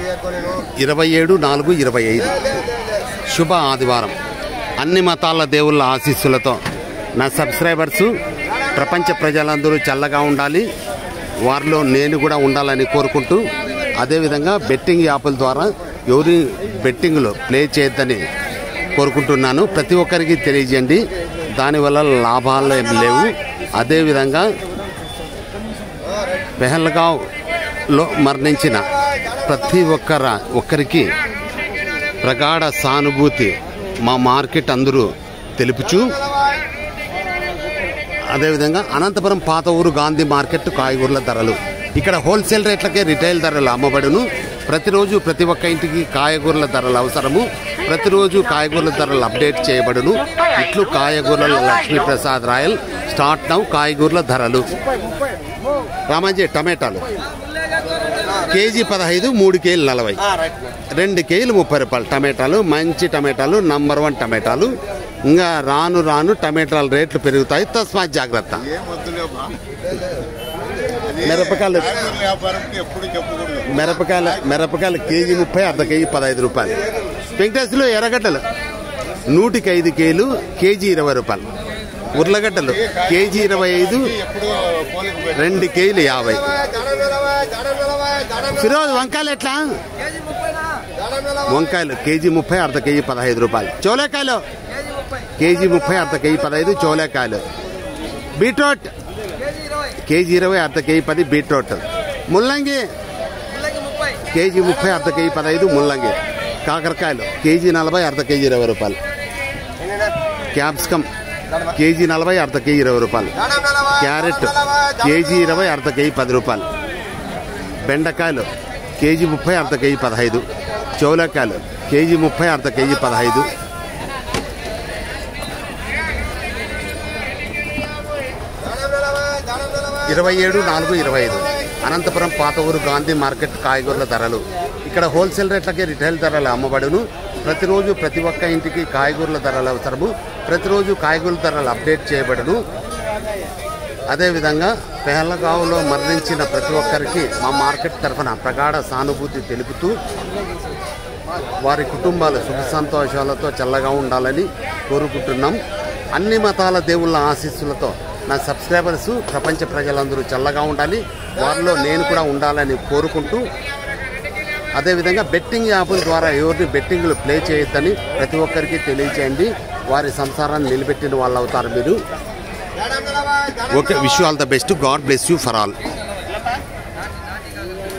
27/4/25 శుభ ఆదివారం. అన్ని మతాల దేవుళ్ళ ఆశీస్సులతో నా సబ్స్క్రైబర్సు ప్రపంచ ప్రజలందరూ చల్లగా ఉండాలి, వారిలో నేను కూడా ఉండాలని కోరుకుంటూ, అదేవిధంగా బెట్టింగ్ యాప్ల ద్వారా ఎవరి బెట్టింగ్లో ప్లే చేయొద్దని కోరుకుంటున్నాను. ప్రతి ఒక్కరికి తెలియజేయండి, దానివల్ల లాభాలు ఏం లేవు. అదేవిధంగా పెహల్గావ్లో మరణించిన ప్రతి ఒక్కరికి ప్రగాఢ సానుభూతి మా మార్కెట్ అందరూ తెలుపుచు, అదేవిధంగా అనంతపురం పాత ఊరు గాంధీ మార్కెట్ కాయగూరల ధరలు ఇక్కడ హోల్సేల్ రేట్లకే రిటైల్ ధరలు అమ్మబడును. ప్రతిరోజు ప్రతి ఒక్క ఇంటికి కాయగూరల ధరలు అవసరము. ప్రతిరోజు కాయగూరల ధరలు అప్డేట్ చేయబడును. ఇట్లు కాయగూరల లక్ష్మీప్రసాద్ రాయల్ స్టార్ట్ నౌ. కాయగూరల ధరలు రామాజీ టమాటాలు కేజీ 15, 3 కేజీలు 40, 2 కేజీలు 30 రూపాయలు. టమాటాలు మంచి టమాటాలు, నంబర్ 1 టమాటాలు. ఇంకా రాను రాను టమాటాల రేట్లు పెరుగుతాయి, తస్మాత్ జాగ్రత్త. మిరపకాయలు కేజీ 30, అర్ధ కేజీ 15 రూపాయలు. వెంకటేశ్వరులు ఎర్రగడ్డలు 105 కేజీలు కేజీ 20 రూపాయలు. ఉర్లగడ్డలు కేజీ 25, 2 కేజీలు 50. ఫిరోజ్ వంకాయలు ఎట్లా? వంకాయలు కేజీ 30, అర్ధ కేజీ 15 రూపాయలు. చోలేకాయలు కేజీ 30, అర్ధ కేజీ 15 చోలేకాయలు. బీట్రూట్ కేజీ 20, అర్ధ కేజీ 10 బీట్రూట్. ముల్లంగి కేజీ 30, అర్ధ కేజీ 15 ముల్లంగి. కాకరకాయలు కేజీ 40, అర్ధ కేజీ 20 రూపాయలు. క్యాప్సికమ్ కేజీ 40, అర్ధ కేజీ 20 రూపాయలు. క్యారెట్ కేజీ 20, అర్ధ కేజీ 10 రూపాయలు. బెండకాయలు కేజీ 30, అర్ధ కేజీ 15. చౌలకాయలు కేజీ 30, అర్ధ కేజీ 15. (27/4/25) అనంతపురం పాత ఊరు గాంధీ మార్కెట్ కాయగూరల ధరలు ఇక్కడ హోల్సేల్ రేట్లకే రిటైల్ ధరలు అమ్మబడును. ప్రతిరోజు ప్రతి ఒక్క ఇంటికి కాయగూరల ధరలు అవసరము. ప్రతిరోజు కాయగూరల ధరలు అప్డేట్ చేయబడును. అదేవిధంగా పెహల్గావ్లో మరణించిన ప్రతి ఒక్కరికి మా మార్కెట్ తరఫున ప్రగాఢ సానుభూతి తెలుపుతూ, వారి కుటుంబాలు సుఖ సంతోషాలతో చల్లగా ఉండాలని కోరుకుంటున్నాం. అన్ని మతాల దేవుళ్ళ ఆశీస్సులతో నా సబ్స్క్రైబర్స్ ప్రపంచ ప్రజలందరూ చల్లగా ఉండాలి, వారిలో నేను కూడా ఉండాలని కోరుకుంటూ, అదేవిధంగా బెట్టింగ్ యాప్ల ద్వారా ఎవరిని బెట్టింగ్లు ప్లే చేయొద్దని ప్రతి ఒక్కరికి తెలియచేయండి. వారి సంసారాన్ని నిలబెట్టిన వాళ్ళు అవుతారు మీరు. Okay, wish you all the best. God bless you for all.